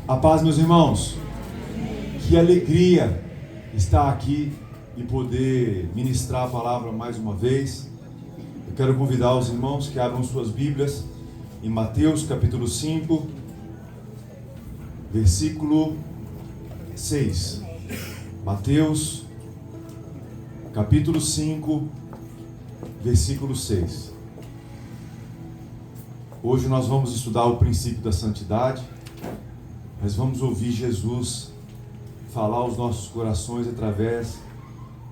A paz, meus irmãos. Que alegria estar aqui e poder ministrar a palavra mais uma vez. Eu quero convidar os irmãos que abram suas Bíblias em Mateus capítulo 5, versículo 6. Mateus capítulo 5, versículo 6. Hoje nós vamos estudar o princípio da santidade. Mas vamos ouvir Jesus falar aos nossos corações através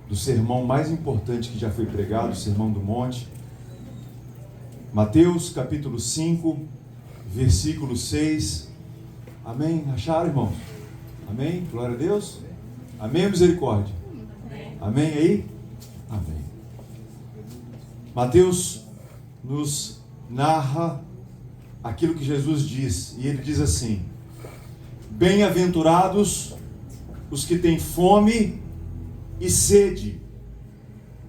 do sermão mais importante que já foi pregado, o Sermão do Monte. Mateus capítulo 5, versículo 6. Amém? Acharam, irmãos? Amém? Glória a Deus. Amém, misericórdia? Amém aí? Amém. Mateus nos narra aquilo que Jesus diz, e ele diz assim: bem-aventurados os que têm fome e sede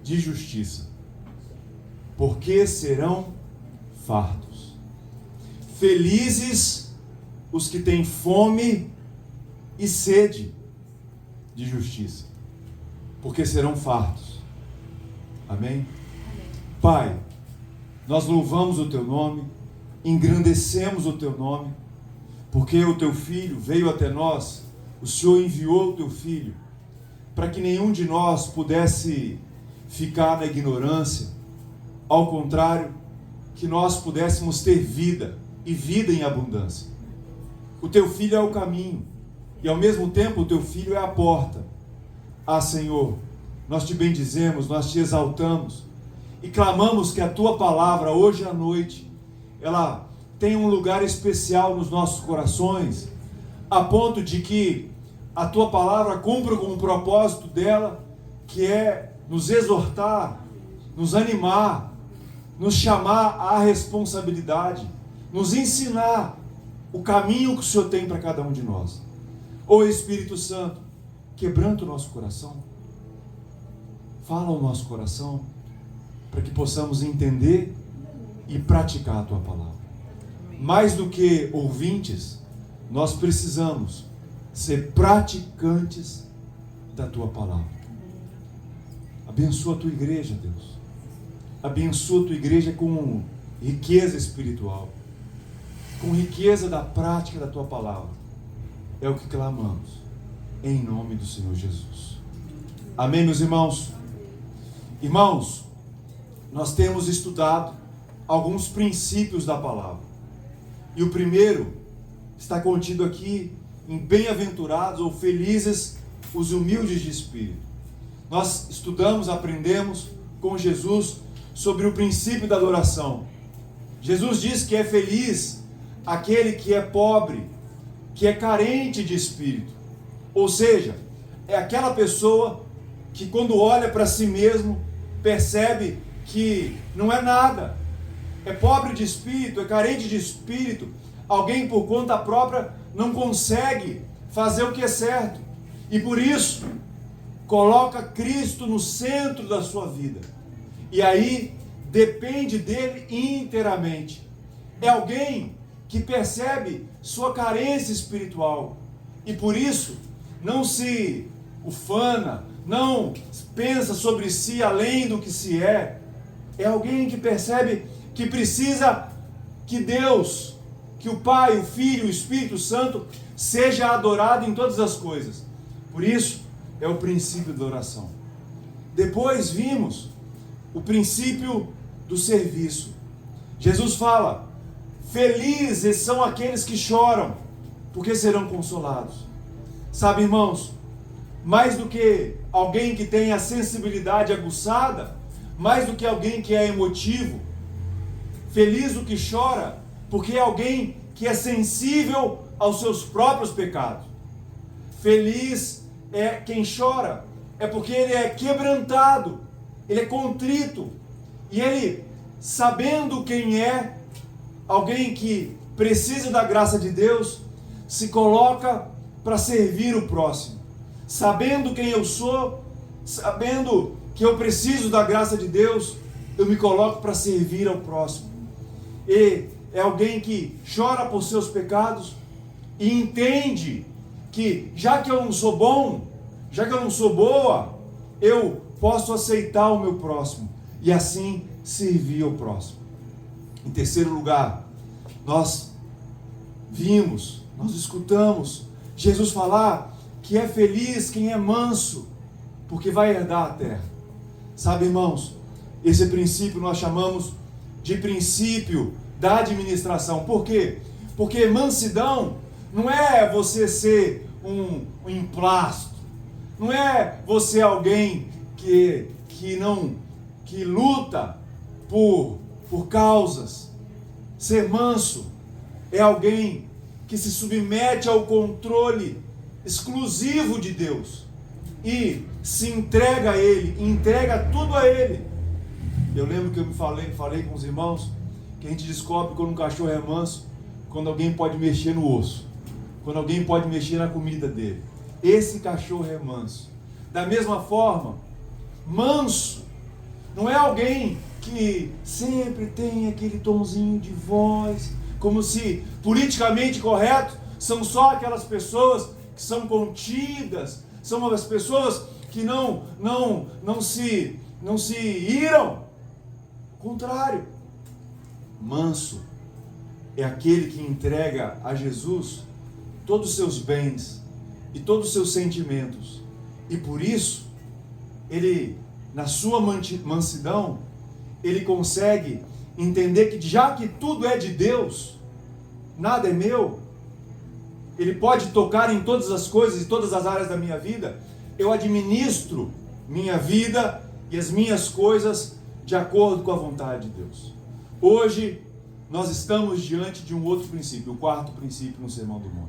de justiça, porque serão fartos. Felizes os que têm fome e sede de justiça, porque serão fartos. Amém? Pai, nós louvamos o Teu nome, engrandecemos o Teu nome, porque o Teu Filho veio até nós, o Senhor enviou o Teu Filho, para que nenhum de nós pudesse ficar na ignorância, ao contrário, que nós pudéssemos ter vida, e vida em abundância. O Teu Filho é o caminho, e ao mesmo tempo o Teu Filho é a porta. Ah, Senhor, nós Te bendizemos, nós Te exaltamos, e clamamos que a Tua palavra, hoje à noite, ela tem um lugar especial nos nossos corações, a ponto de que a Tua palavra cumpra com o propósito dela, que é nos exortar, nos animar, nos chamar à responsabilidade, nos ensinar o caminho que o Senhor tem para cada um de nós. Ô Espírito Santo, quebranta o nosso coração, fala ao nosso coração, para que possamos entender e praticar a Tua palavra. Mais do que ouvintes, nós precisamos ser praticantes da Tua palavra. Abençoa a Tua igreja, Deus. Abençoa a Tua igreja com riqueza espiritual, com riqueza da prática da Tua palavra. É o que clamamos, em nome do Senhor Jesus. Amém, meus irmãos? Irmãos, nós temos estudado alguns princípios da palavra. E o primeiro está contido aqui em bem-aventurados ou felizes os humildes de espírito. Nós estudamos, aprendemos com Jesus sobre o princípio da adoração. Jesus diz que é feliz aquele que é pobre, que é carente de espírito. Ou seja, é aquela pessoa que quando olha para si mesmo, percebe que não é nada. É pobre de espírito, é carente de espírito. Alguém por conta própria não consegue fazer o que é certo. E por isso, coloca Cristo no centro da sua vida. E aí, depende dele inteiramente. É alguém que percebe sua carência espiritual. E por isso, não se ufana, não pensa sobre si além do que se é. É alguém que percebe que precisa que Deus, que o Pai, o Filho, o Espírito Santo seja adorado em todas as coisas. Por isso, é o princípio da oração. Depois vimos o princípio do serviço. Jesus fala: felizes são aqueles que choram, porque serão consolados. Sabe, irmãos, mais do que alguém que tem a sensibilidade aguçada, mais do que alguém que é emotivo, feliz o que chora, porque é alguém que é sensível aos seus próprios pecados. Feliz é quem chora, é porque ele é quebrantado, ele é contrito, e ele, sabendo quem é, alguém que precisa da graça de Deus, se coloca para servir o próximo. Sabendo quem eu sou, sabendo que eu preciso da graça de Deus, eu me coloco para servir ao próximo. E é alguém que chora por seus pecados, e entende que, já que eu não sou bom, já que eu não sou boa, eu posso aceitar o meu próximo e assim servir ao próximo. Em terceiro lugar, nós escutamos Jesus falar que é feliz quem é manso, porque vai herdar a terra. Sabe, irmãos, esse princípio nós chamamos de princípio da administração. Por quê? Porque mansidão não é você ser um emplasto, não é você alguém que luta por causas. Ser manso é alguém que se submete ao controle exclusivo de Deus e se entrega a Ele, entrega tudo a Ele. Eu lembro que eu falei com os irmãos que a gente descobre quando um cachorro é manso, quando alguém pode mexer no osso, quando alguém pode mexer na comida dele. Esse cachorro é manso. Da mesma forma, manso não é alguém que sempre tem aquele tomzinho de voz, como se politicamente correto são só aquelas pessoas que são contidas, são as pessoas que não se iram. Contrário, manso é aquele que entrega a Jesus todos os seus bens e todos os seus sentimentos, e por isso ele, na sua mansidão, ele consegue entender que, já que tudo é de Deus, nada é meu, ele pode tocar em todas as coisas e todas as áreas da minha vida. Eu administro minha vida e as minhas coisas de acordo com a vontade de Deus. Hoje nós estamos diante de um outro princípio, o quarto princípio no Sermão do Monte,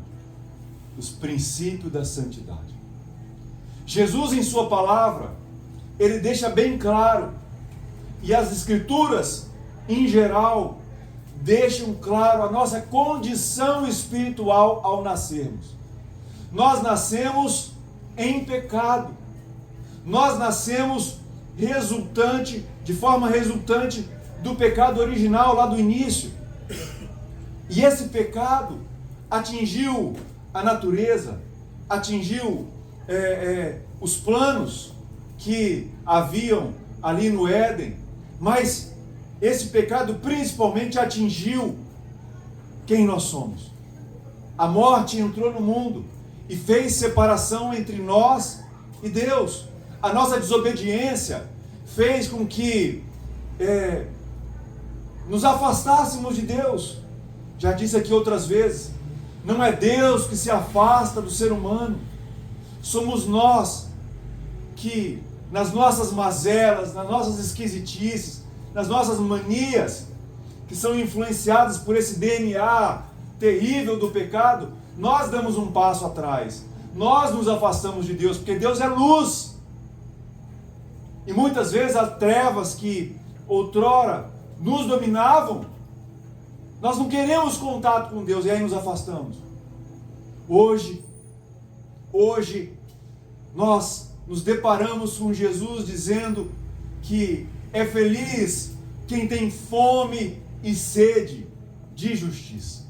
os princípios da santidade. Jesus, em sua palavra, ele deixa bem claro, e as Escrituras em geral deixam claro a nossa condição espiritual ao nascermos. Nós nascemos em pecado. Nós nascemos de forma resultante do pecado original lá do início. E esse pecado atingiu a natureza, atingiu os planos que haviam ali no Éden, mas esse pecado principalmente atingiu quem nós somos. A morte entrou no mundo e fez separação entre nós e Deus. A nossa desobediência fez com que nos afastássemos de Deus. Já disse aqui outras vezes, não é Deus que se afasta do ser humano, somos nós que, nas nossas mazelas, nas nossas esquisitices, nas nossas manias, que são influenciadas por esse DNA terrível do pecado, nós damos um passo atrás, nós nos afastamos de Deus, porque Deus é luz, e muitas vezes as trevas que outrora nos dominavam, nós não queremos contato com Deus, e aí nos afastamos. Hoje nós nos deparamos com Jesus dizendo que é feliz quem tem fome e sede de justiça.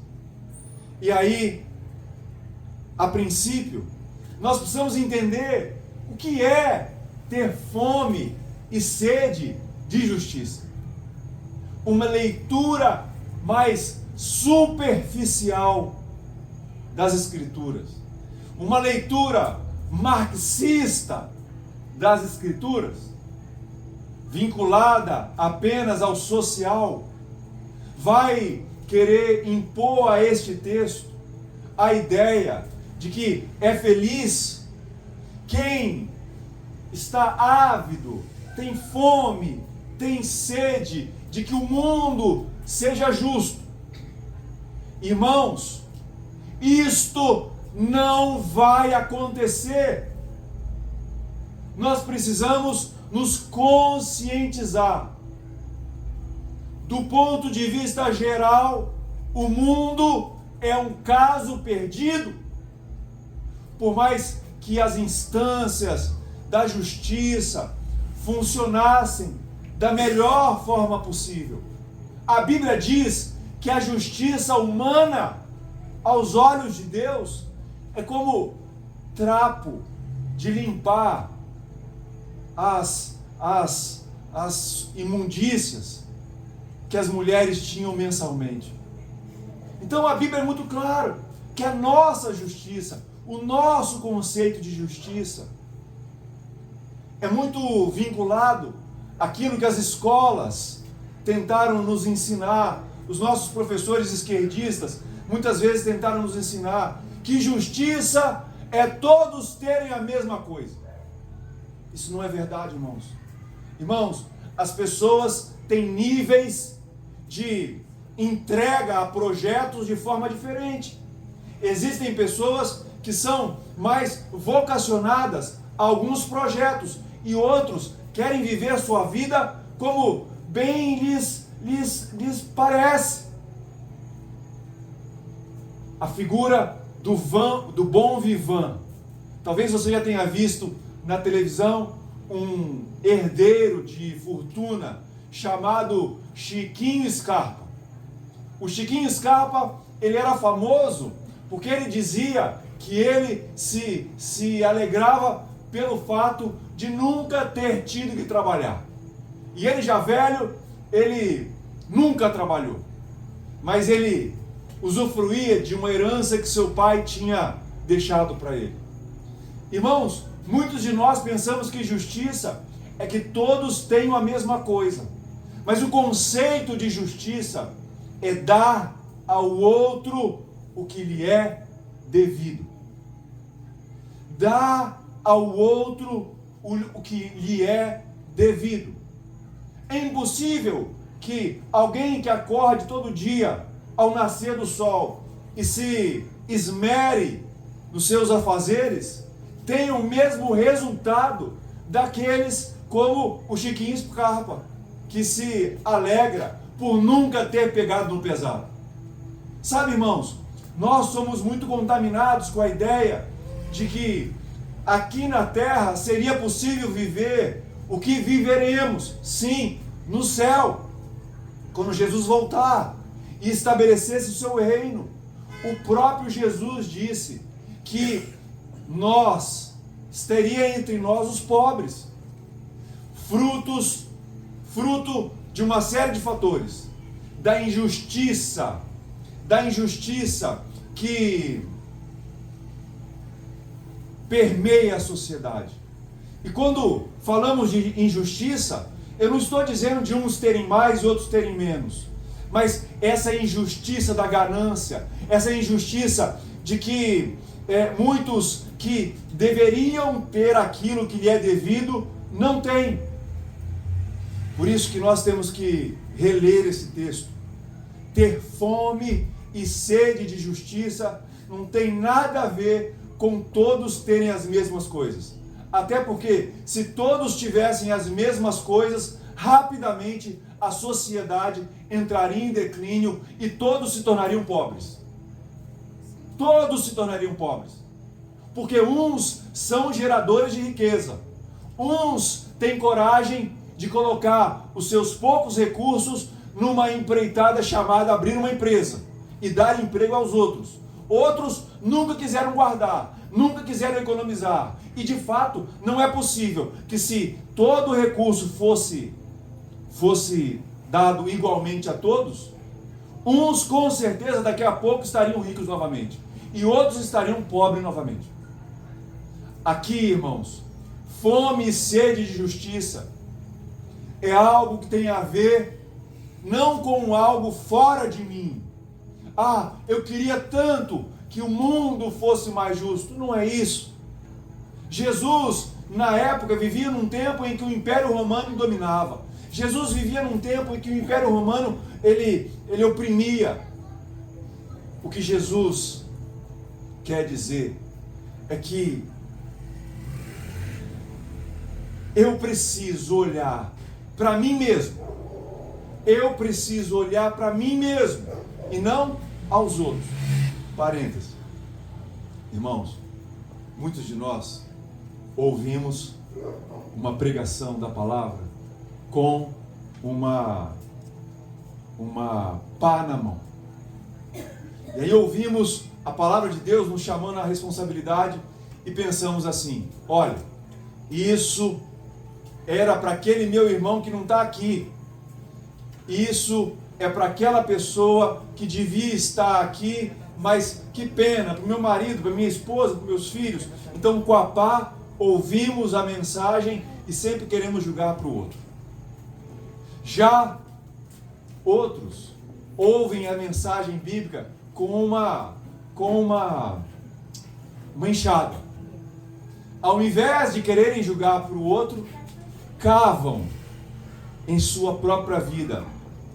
E aí, a princípio, nós precisamos entender o que é ter fome e sede de justiça. Uma leitura mais superficial das Escrituras, uma leitura marxista das Escrituras, vinculada apenas ao social, vai querer impor a este texto a ideia de que é feliz quem está ávido, tem fome, tem sede de que o mundo seja justo. Irmãos, isto não vai acontecer. Nós precisamos nos conscientizar. Do ponto de vista geral, o mundo é um caso perdido. Por mais que as instâncias da justiça funcionassem da melhor forma possível, a Bíblia diz que a justiça humana aos olhos de Deus, é como trapo de limpar as imundícias que as mulheres tinham mensalmente. Então a Bíblia é muito clara que a nossa justiça, o nosso conceito de justiça, é muito vinculado àquilo que as escolas tentaram nos ensinar. Os nossos professores esquerdistas muitas vezes tentaram nos ensinar que justiça é todos terem a mesma coisa. Isso não é verdade, irmãos. Irmãos, as pessoas têm níveis de entrega a projetos de forma diferente. Existem pessoas que são mais vocacionadas a alguns projetos e outros querem viver a sua vida como bem lhes parece. A figura do bom vivant. Talvez você já tenha visto na televisão um herdeiro de fortuna chamado Chiquinho Scarpa. O Chiquinho Scarpa, ele era famoso porque ele dizia que ele se alegrava pelo fato de nunca ter tido que trabalhar. E ele já velho, ele nunca trabalhou, mas ele usufruía de uma herança que seu pai tinha deixado para ele. Irmãos, muitos de nós pensamos que justiça é que todos tenham a mesma coisa, mas o conceito de justiça é dar ao outro o que lhe é devido. Dar ao outro o que lhe é devido. É impossível que alguém que acorde todo dia ao nascer do sol e se esmere nos seus afazeres tenha o mesmo resultado daqueles como o Chiquinho Scarpa, que se alegra por nunca ter pegado no pesado. Sabe, irmãos, nós somos muito contaminados com a ideia de que aqui na terra seria possível viver o que viveremos, sim, no céu, quando Jesus voltar e estabelecesse o seu reino. O próprio Jesus disse que teria entre nós os pobres, fruto de uma série de fatores, da injustiça que permeia a sociedade. E quando falamos de injustiça, eu não estou dizendo de uns terem mais e outros terem menos, mas essa injustiça da ganância, essa injustiça de que muitos que deveriam ter aquilo que lhe é devido, não têm. Por isso que nós temos que reler esse texto. Ter fome e sede de justiça não tem nada a ver com todos terem as mesmas coisas. Até porque, se todos tivessem as mesmas coisas, rapidamente a sociedade entraria em declínio e todos se tornariam pobres. Todos se tornariam pobres. Porque uns são geradores de riqueza. Uns têm coragem de colocar os seus poucos recursos numa empreitada chamada abrir uma empresa e dar emprego aos outros. Outros nunca quiseram guardar, nunca quiseram economizar. E de fato, não é possível que se todo o recurso fosse dado igualmente a todos, uns com certeza daqui a pouco estariam ricos novamente e outros estariam pobres novamente. Aqui, irmãos, fome e sede de justiça é algo que tem a ver não com algo fora de mim. Ah, eu queria tanto que o mundo fosse mais justo. Não é isso. Jesus, na época, vivia num tempo em que o Império Romano dominava. Jesus vivia num tempo em que o Império Romano, ele oprimia. O que Jesus quer dizer é que eu preciso olhar para mim mesmo. Eu preciso olhar para mim mesmo e não aos outros. Parênteses. Irmãos, muitos de nós ouvimos uma pregação da palavra com uma pá na mão. E aí ouvimos a palavra de Deus nos chamando à responsabilidade e pensamos assim: olha, isso era para aquele meu irmão que não está aqui, isso é para aquela pessoa que devia estar aqui, mas que pena, para o meu marido, para minha esposa, para meus filhos. Então, com a pá, ouvimos a mensagem e sempre queremos julgar para o outro. Já outros ouvem a mensagem bíblica com uma enxada. Ao invés de quererem julgar para o outro, cavam em sua própria vida,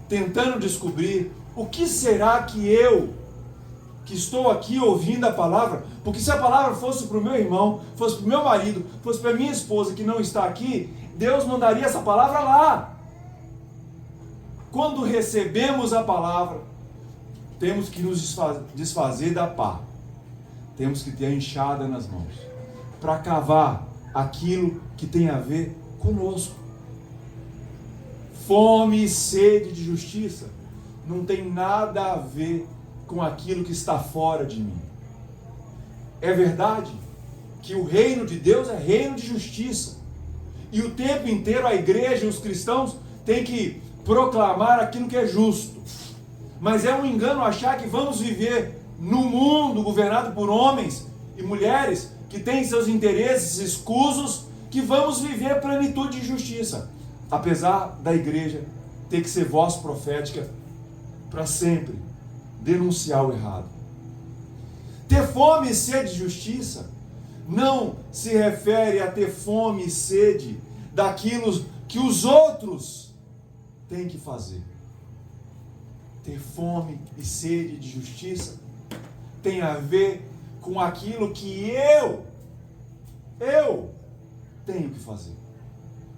tentando descobrir o que será que eu, que estou aqui ouvindo a palavra, porque se a palavra fosse para o meu irmão, fosse para o meu marido, fosse para a minha esposa que não está aqui, Deus não daria essa palavra lá. Quando recebemos a palavra, temos que nos desfazer da pá. Temos que ter a enxada nas mãos para cavar aquilo que tem a ver conosco. Fome e sede de justiça não tem nada a ver com aquilo que está fora de mim. É verdade que o reino de Deus é reino de justiça. E o tempo inteiro a igreja e os cristãos têm que proclamar aquilo que é justo. Mas é um engano achar que vamos viver num mundo governado por homens e mulheres que têm seus interesses escusos, que vamos viver plenitude de justiça. Apesar da igreja ter que ser voz profética para sempre denunciar o errado. Ter fome e sede de justiça não se refere a ter fome e sede daquilo que os outros têm que fazer. Ter fome e sede de justiça tem a ver com aquilo que eu tenho que fazer.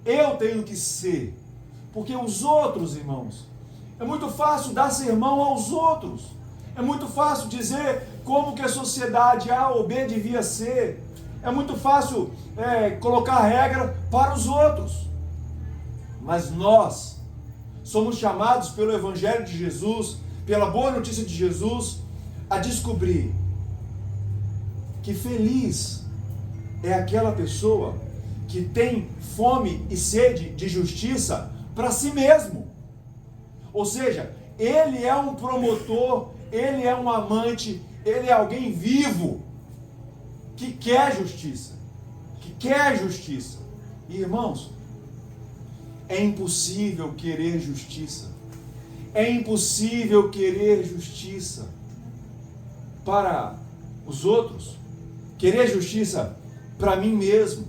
Eu tenho que ser. Porque os outros, irmãos, é muito fácil dar sermão aos outros. É muito fácil dizer como que a sociedade A ou B devia ser. É muito fácil colocar regra para os outros. Mas nós somos chamados pelo Evangelho de Jesus, pela boa notícia de Jesus, a descobrir que feliz é aquela pessoa que tem fome e sede de justiça para si mesmo. Ou seja, ele é um promotor, ele é um amante, ele é alguém vivo que quer justiça. Que quer justiça. E, irmãos, é impossível querer justiça. É impossível querer justiça para os outros. Querer justiça para mim mesmo.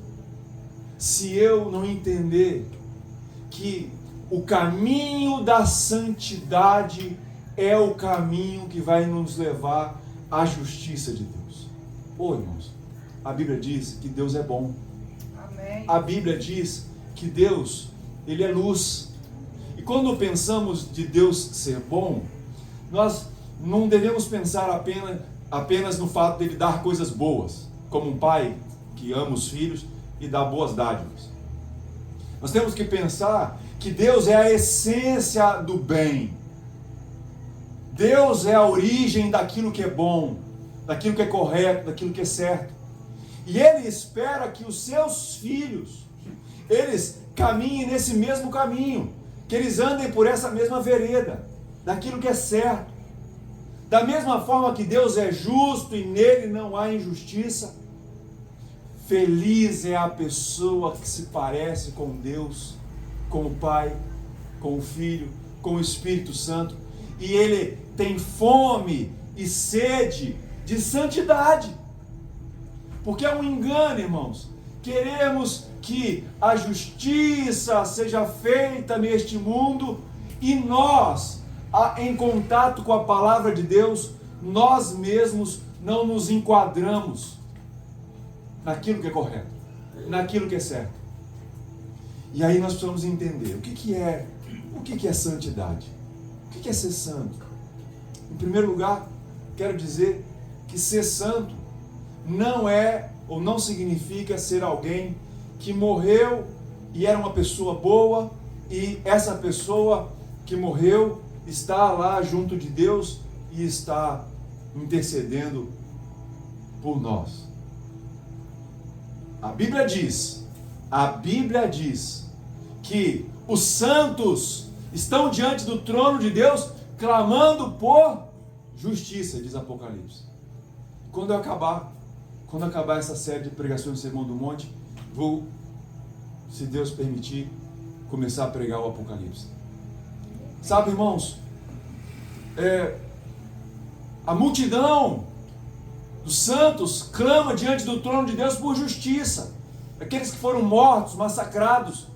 Se eu não entender que o caminho da santidade é o caminho que vai nos levar à justiça de Deus. Irmãos, a Bíblia diz que Deus é bom. Amém. A Bíblia diz que Deus, Ele é luz. E quando pensamos de Deus ser bom, nós não devemos pensar apenas no fato de Ele dar coisas boas, como um pai que ama os filhos e dá boas dádivas. Nós temos que pensar que Deus é a essência do bem. Deus é a origem daquilo que é bom, daquilo que é correto, daquilo que é certo. E Ele espera que os seus filhos, eles caminhem nesse mesmo caminho, que eles andem por essa mesma vereda, daquilo que é certo. Da mesma forma que Deus é justo e nele não há injustiça, feliz é a pessoa que se parece com Deus, com o Pai, com o Filho, com o Espírito Santo, e ele tem fome e sede de santidade. Porque é um engano, irmãos, queremos que a justiça seja feita neste mundo e nós, em contato com a palavra de Deus, nós mesmos não nos enquadramos naquilo que é correto, naquilo que é certo. E aí nós precisamos entender o que é santidade, o que é ser santo. Em primeiro lugar, quero dizer que ser santo não é ou não significa ser alguém que morreu e era uma pessoa boa e essa pessoa que morreu está lá junto de Deus e está intercedendo por nós. A Bíblia diz que os santos estão diante do trono de Deus clamando por justiça, diz Apocalipse. Quando acabar essa série de pregações do Sermão do Monte, vou, se Deus permitir, começar a pregar o Apocalipse. Sabe, irmãos, a multidão dos santos clama diante do trono de Deus por justiça. Aqueles que foram mortos, massacrados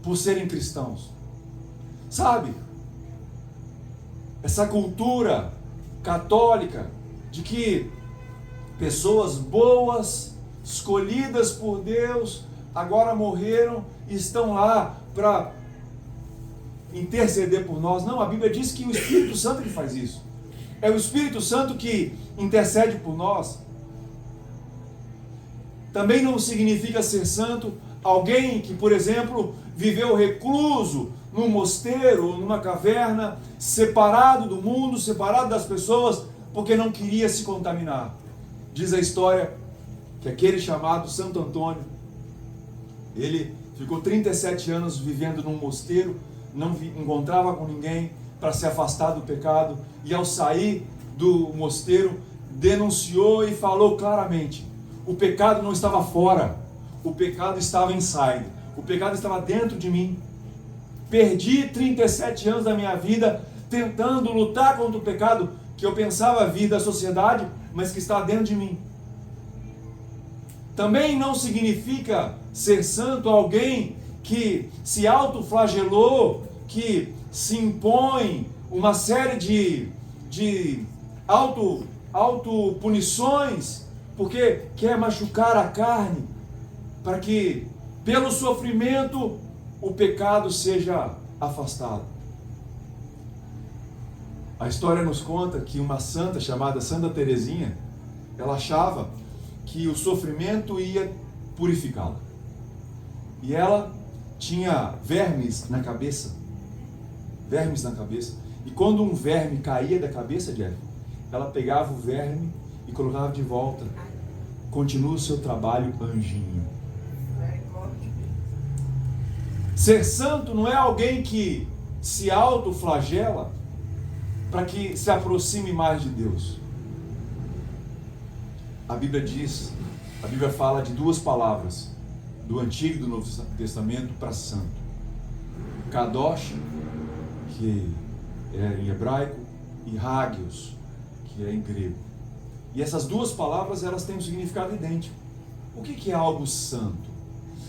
por serem cristãos. Sabe, essa cultura católica de que pessoas boas, escolhidas por Deus, agora morreram e estão lá para interceder por nós. Não, a Bíblia diz que o Espírito Santo que faz isso. É o Espírito Santo que intercede por nós. Também não significa ser santo alguém que, por exemplo, viveu recluso num mosteiro, numa caverna, separado do mundo, separado das pessoas, porque não queria se contaminar. Diz a história que aquele chamado Santo Antônio, ele ficou 37 anos vivendo num mosteiro, não encontrava com ninguém para se afastar do pecado, e ao sair do mosteiro, denunciou e falou claramente: o pecado não estava fora, o pecado estava inside, o pecado estava dentro de mim. Perdi 37 anos da minha vida tentando lutar contra o pecado que eu pensava vir da sociedade, mas que está dentro de mim. Também não significa ser santo alguém que se autoflagelou, que se impõe uma série de autopunições, porque quer machucar a carne, para que pelo sofrimento o pecado seja afastado. A história nos conta que uma santa chamada Santa Teresinha, ela achava que o sofrimento ia purificá-la. E ela tinha vermes na cabeça. E quando um verme caía da cabeça de ela, ela pegava o verme e colocava de volta. Continua o seu trabalho, anjinho. Ser santo não é alguém que se autoflagela para que se aproxime mais de Deus. A Bíblia fala de duas palavras do Antigo e do Novo Testamento para santo: Kadosh, que é em hebraico, e Hagios, que é em grego. E essas duas palavras, elas têm um significado idêntico. O que é algo santo?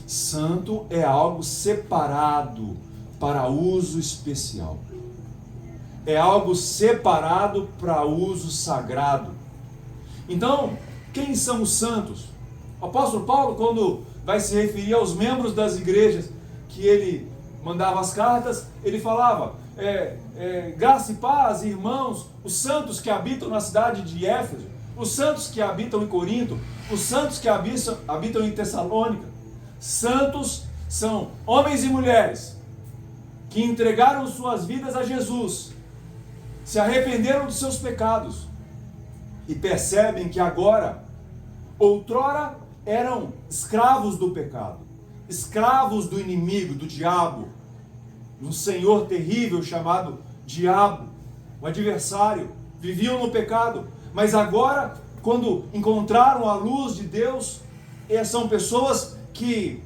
Santo é algo separado para uso especial. É algo separado para uso sagrado. Então, quem são os santos? O apóstolo Paulo, quando vai se referir aos membros das igrejas que ele mandava as cartas, ele falava: graça e paz, irmãos, os santos que habitam na cidade de Éfeso, os santos que habitam em Corinto, os santos que habitam em Tessalônica. Santos são homens e mulheres que entregaram suas vidas a Jesus, se arrependeram dos seus pecados e percebem que agora, outrora, eram escravos do pecado, escravos do inimigo, do diabo, um senhor terrível chamado diabo, o adversário. Viviam no pecado, mas agora, quando encontraram a luz de Deus, são pessoas que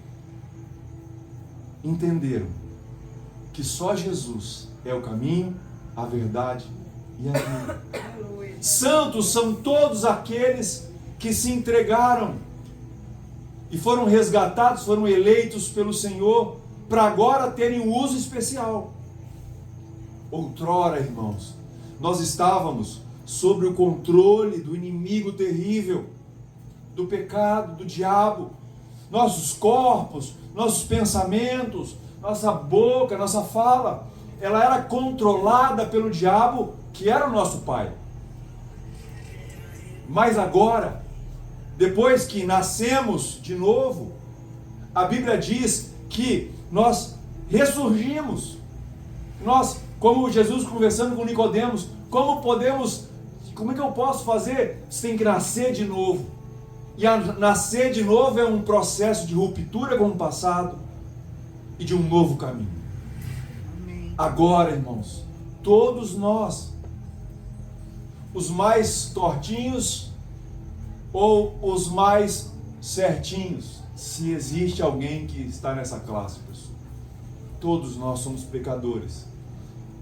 entenderam que só Jesus é o caminho, a verdade e a vida. Santos são todos aqueles que se entregaram e foram resgatados, foram eleitos pelo Senhor para agora terem um uso especial. Outrora, irmãos, nós estávamos sob o controle do inimigo terrível, do pecado, do diabo. Nossos corpos, nossos pensamentos, nossa boca, nossa fala, ela era controlada pelo diabo, que era o nosso pai. Mas agora, depois que nascemos de novo, a Bíblia diz que nós ressurgimos. Nós, como Jesus conversando com Nicodemos, como podemos Como é que eu posso fazer? Você tem que nascer de novo. E nascer de novo é um processo de ruptura com o passado e de um novo caminho. Amém. Agora, irmãos, todos nós, os mais tortinhos ou os mais certinhos, se existe alguém que está nessa classe, pessoal, todos nós somos pecadores,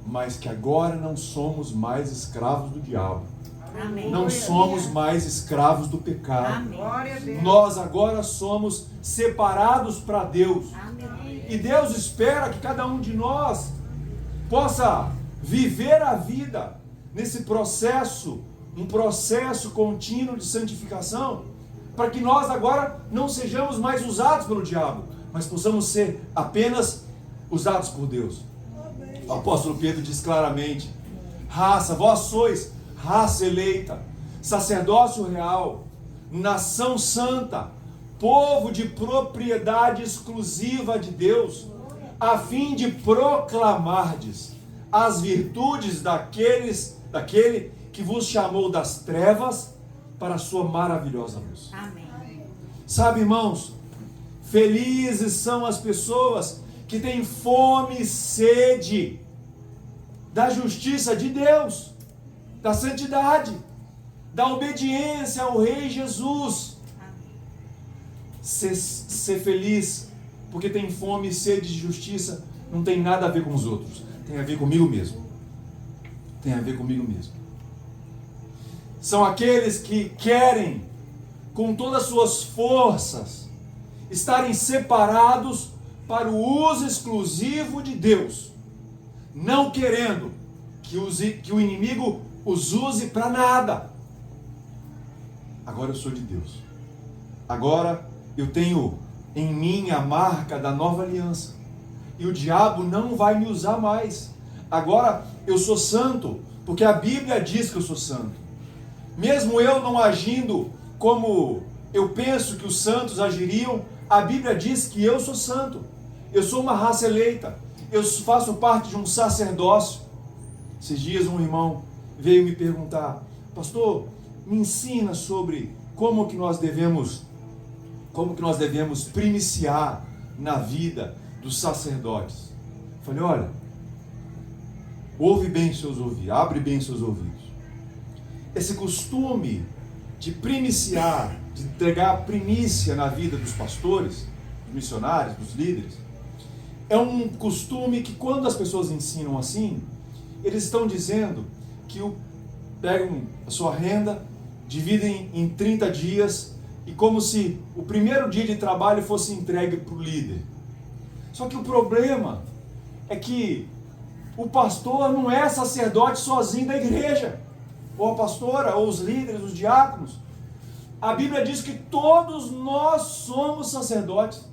mas que agora não somos mais escravos do diabo. Amém. Não somos mais escravos do pecado. Amém. Glória a Deus. Nós agora somos separados para Deus. Amém. E Deus espera que cada um de nós possa viver a vida nesse processo, um processo contínuo de santificação, para que nós agora não sejamos mais usados pelo diabo, mas possamos ser apenas usados por Deus. O apóstolo Pedro diz claramente: vós sois raça eleita, sacerdócio real, nação santa, povo de propriedade exclusiva de Deus, a fim de proclamardes as virtudes daquele que vos chamou das trevas para a sua maravilhosa luz. Amém. Sabe, irmãos, felizes são as pessoas que têm fome e sede da justiça de Deus, da santidade, da obediência ao Rei Jesus. Ser feliz porque tem fome e sede de justiça não tem nada a ver com os outros, tem a ver comigo mesmo. Tem a ver comigo mesmo. São aqueles que querem, com todas as suas forças, estarem separados para o uso exclusivo de Deus, não querendo que o inimigo os use para nada. Agora eu sou de Deus. Agora eu tenho em mim a marca da nova aliança. E o diabo não vai me usar mais. Agora eu sou santo, porque a Bíblia diz que eu sou santo. Mesmo eu não agindo como eu penso que os santos agiriam, a Bíblia diz que eu sou santo. Eu sou uma raça eleita. Eu faço parte de um sacerdócio. Esses dias um irmão veio me perguntar: pastor, me ensina sobre como que nós devemos primiciar na vida dos sacerdotes. Falei: olha, ouve bem seus ouvidos, abre bem seus ouvidos. Esse costume de primiciar, de entregar a primícia na vida dos pastores, dos missionários, dos líderes, é um costume que, quando as pessoas ensinam assim, eles estão dizendo que pegam a sua renda, dividem em 30 dias, e como se o primeiro dia de trabalho fosse entregue para o líder. Só que o problema é que o pastor não é sacerdote sozinho da igreja, ou a pastora, ou os líderes, os diáconos. A Bíblia diz que todos nós somos sacerdotes.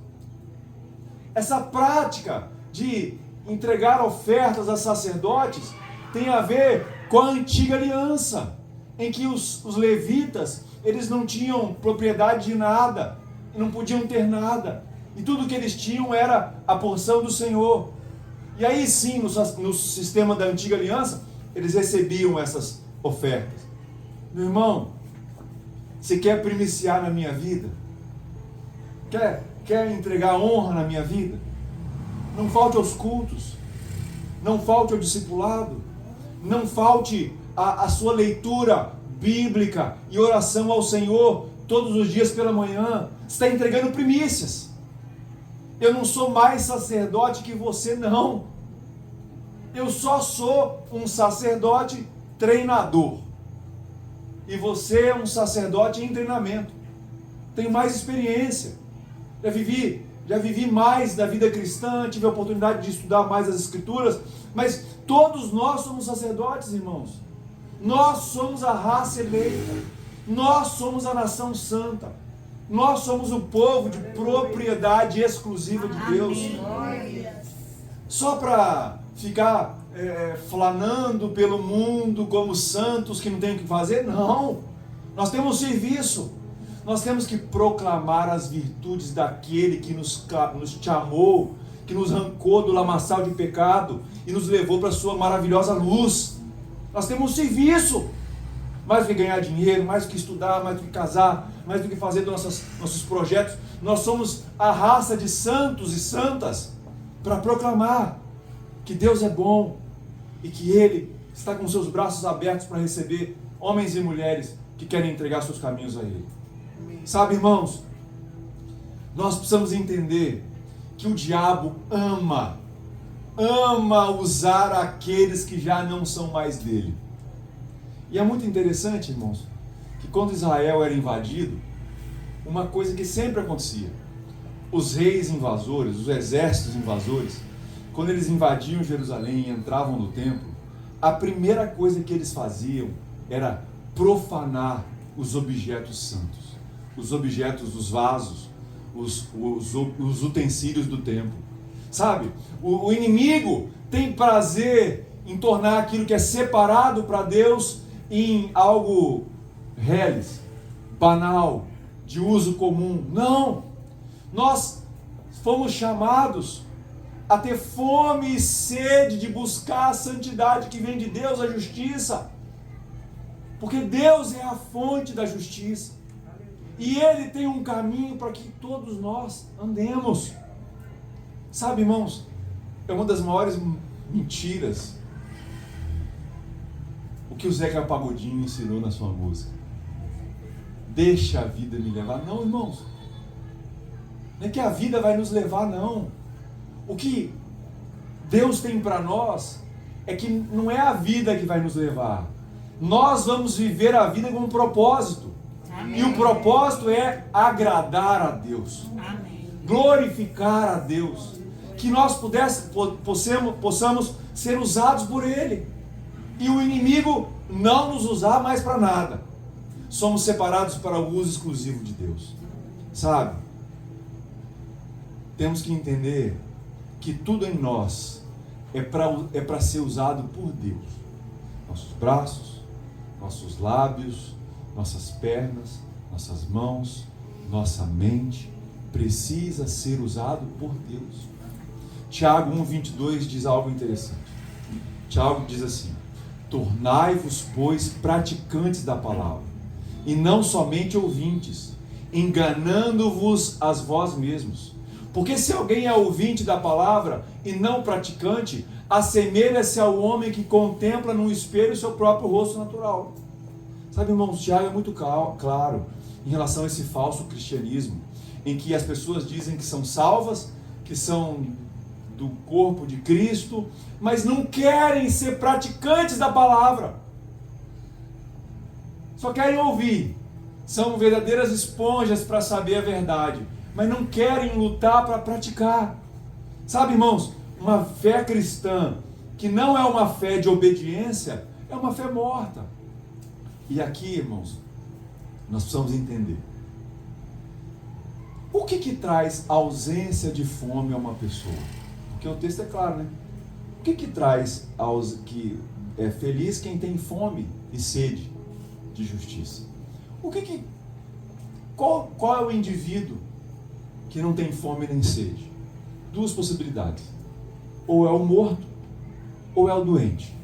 Essa prática de entregar ofertas a sacerdotes tem a ver com a antiga aliança, em que os levitas, eles não tinham propriedade de nada, não podiam ter nada, e tudo que eles tinham era a porção do Senhor. E aí sim, no sistema da antiga aliança, eles recebiam essas ofertas. Meu irmão, você quer primiciar na minha vida? Quer entregar honra na minha vida? Não falte aos cultos, não falte ao discipulado, não falte a sua leitura bíblica e oração ao Senhor todos os dias pela manhã. Você está entregando primícias. Eu não sou mais sacerdote que você, não. Eu só sou um sacerdote treinador. E você é um sacerdote em treinamento. Tenho mais experiência. Já vivi mais da vida cristã, tive a oportunidade de estudar mais as Escrituras, mas todos nós somos sacerdotes, irmãos. Nós somos a raça eleita. Nós somos a nação santa. Nós somos o povo de propriedade exclusiva de Deus. Só para ficar flanando pelo mundo como santos que não tem o que fazer? Não. Nós temos serviço. Nós temos que proclamar as virtudes daquele que nos chamou, que nos arrancou do lamaçal de pecado e nos levou para a sua maravilhosa luz. Nós temos um serviço. mais do que ganhar dinheiro, mais do que estudar, mais do que casar, mais do que fazer nossos projetos. Nós somos a raça de santos e santas para proclamar que Deus é bom e que Ele está com seus braços abertos para receber homens e mulheres que querem entregar seus caminhos a Ele. Sabe, irmãos, nós precisamos entender que o diabo ama usar aqueles que já não são mais dele. E é muito interessante, irmãos, que quando Israel era invadido, uma coisa que sempre acontecia: os reis invasores, os exércitos invasores, quando eles invadiam Jerusalém e entravam no templo, a primeira coisa que eles faziam era profanar os objetos santos, os objetos, os vasos, os utensílios do templo. Sabe, o inimigo tem prazer em tornar aquilo que é separado para Deus em algo reles, banal, de uso comum. Não! Nós fomos chamados a ter fome e sede de buscar a santidade que vem de Deus, a justiça. Porque Deus é a fonte da justiça. E Ele tem um caminho para que todos nós andemos. Sabe, irmãos, é uma das maiores mentiras o que o Zeca Pagodinho ensinou na sua música. Deixa a vida me levar. Não, irmãos. Não é que a vida vai nos levar, não. O que Deus tem para nós é que não é a vida que vai nos levar. Nós vamos viver a vida com um propósito. Amém. E o propósito é agradar a Deus. Amém. Glorificar a Deus. Que nós possamos ser usados por Ele. E o inimigo não nos usar mais para nada. Somos separados para o uso exclusivo de Deus. Sabe? Temos que entender que tudo em nós é para ser usado por Deus. Nossos braços, nossos lábios, nossas pernas, nossas mãos, nossa mente precisa ser usado por Deus. Tiago 1,22 diz algo interessante. Tiago diz assim: tornai-vos, pois, praticantes da palavra, e não somente ouvintes, enganando-vos a vós mesmos. Porque se alguém é ouvinte da palavra e não praticante, assemelha-se ao homem que contempla no espelho o seu próprio rosto natural. Sabe, irmãos, Tiago é muito claro em relação a esse falso cristianismo, em que as pessoas dizem que são salvas, que são do corpo de Cristo, mas não querem ser praticantes da palavra. Só querem ouvir. São verdadeiras esponjas para saber a verdade, mas não querem lutar para praticar. Sabe, irmãos, uma fé cristã que não é uma fé de obediência, é uma fé morta. E aqui, irmãos, nós precisamos entender. O que traz ausência de fome a uma pessoa? Porque o texto é claro, né? O que traz que é feliz quem tem fome e sede de justiça? Qual é o indivíduo que não tem fome nem sede? Duas possibilidades: ou é o morto, ou é o doente.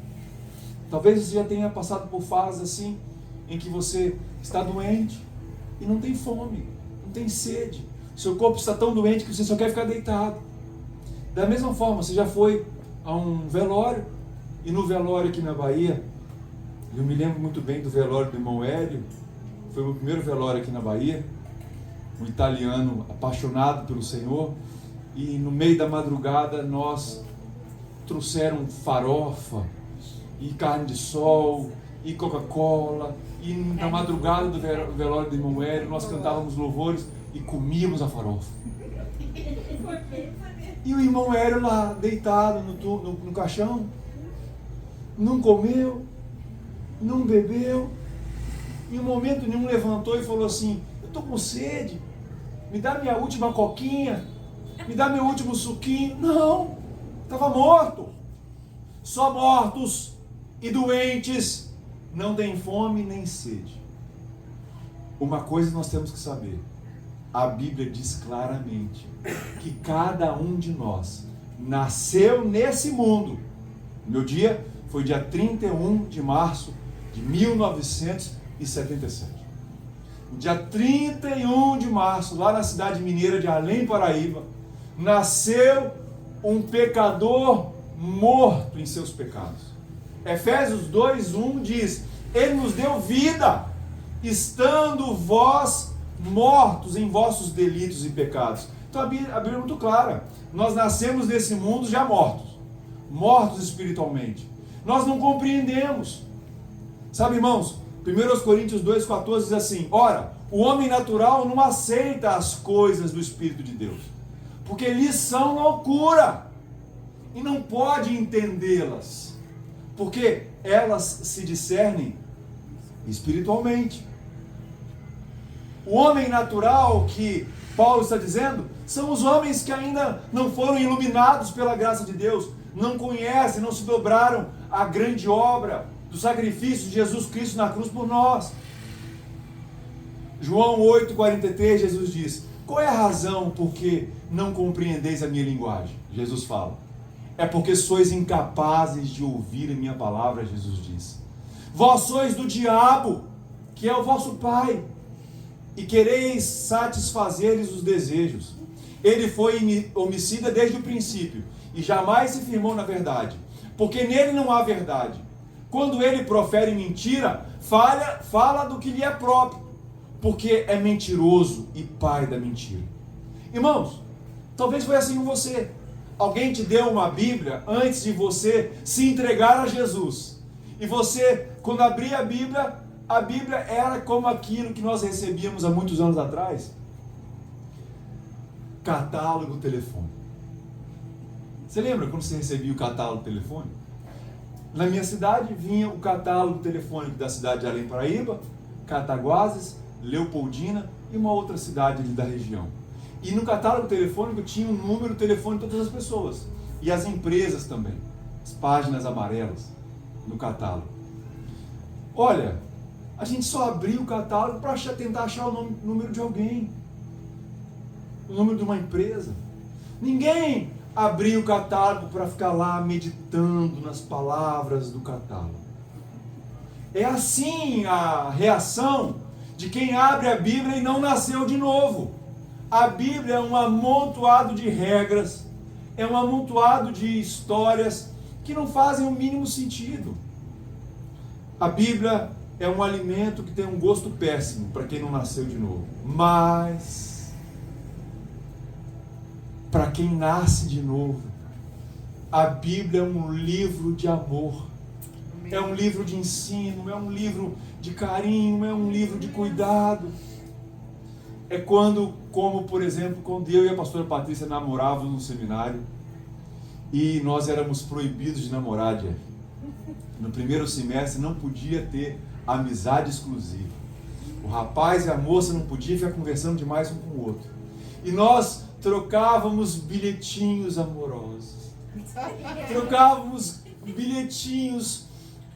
Talvez você já tenha passado por fases assim, em que você está doente e não tem fome, não tem sede. Seu corpo está tão doente que você só quer ficar deitado. Da mesma forma, você já foi a um velório, e no velório aqui na Bahia, eu me lembro muito bem do velório do irmão Hélio. Foi o meu primeiro velório aqui na Bahia, um italiano apaixonado pelo Senhor, e no meio da madrugada nós trouxeram farofa, e carne de sol, e Coca-Cola, e na madrugada do velório do irmão Hélio nós cantávamos louvores e comíamos a farofa. E o irmão Hélio lá, deitado no caixão, não comeu, não bebeu, em um momento nenhum levantou e falou assim: eu estou com sede, me dá minha última coquinha, me dá meu último suquinho. Não, estava morto. Só mortos e doentes não têm fome nem sede. Uma coisa nós temos que saber: a Bíblia diz claramente que cada um de nós nasceu nesse mundo. Meu dia foi dia 31 de março de 1977. No dia 31 de março, lá na cidade mineira de Além Paraíba, nasceu um pecador morto em seus pecados. Efésios 2:1 diz: Ele nos deu vida, estando vós mortos em vossos delitos e pecados. Então a Bíblia é muito clara. Nós nascemos nesse mundo já mortos espiritualmente. Nós não compreendemos. Sabe, irmãos, 1 Coríntios 2,14 diz assim: ora, o homem natural não aceita as coisas do Espírito de Deus, porque lhes são loucura, e não pode entendê-las, porque elas se discernem espiritualmente. O homem natural que Paulo está dizendo são os homens que ainda não foram iluminados pela graça de Deus, não conhecem, não se dobraram à grande obra do sacrifício de Jesus Cristo na cruz por nós. João 8,43, Jesus diz: qual é a razão por que não compreendeis a minha linguagem? Jesus fala: é porque sois incapazes de ouvir a minha palavra. Jesus diz: vós sois do diabo, que é o vosso pai, e quereis satisfazer-lhes os desejos. Ele foi homicida desde o princípio, e jamais se firmou na verdade, porque nele não há verdade. Quando ele profere mentira, fala do que lhe é próprio, porque é mentiroso e pai da mentira. Irmãos, talvez foi assim com você. Alguém te deu uma Bíblia antes de você se entregar a Jesus. E você, quando abria a Bíblia era como aquilo que nós recebíamos há muitos anos atrás. Catálogo telefone. Você lembra quando você recebia o catálogo telefone? Na minha cidade vinha o catálogo telefônico da cidade de Além Paraíba, Cataguases, Leopoldina e uma outra cidade ali da região. E no catálogo telefônico tinha o número de telefone de todas as pessoas. E as empresas também. As páginas amarelas no catálogo. Olha, a gente só abria o catálogo para tentar achar o número de alguém. O número de uma empresa. Ninguém abria o catálogo para ficar lá meditando nas palavras do catálogo. É assim a reação de quem abre a Bíblia e não nasceu de novo. A Bíblia é um amontoado de regras, é um amontoado de histórias que não fazem o mínimo sentido. A Bíblia é um alimento que tem um gosto péssimo para quem não nasceu de novo. Mas, para quem nasce de novo, a Bíblia é um livro de amor. É um livro de ensino, é um livro de carinho, é um livro de cuidado. É como por exemplo, quando eu e a pastora Patrícia namorávamos no seminário e nós éramos proibidos de namorar, Jeff. No primeiro semestre não podia ter amizade exclusiva. O rapaz e a moça não podiam ficar conversando demais um com o outro. E nós trocávamos bilhetinhos amorosos. Trocávamos bilhetinhos: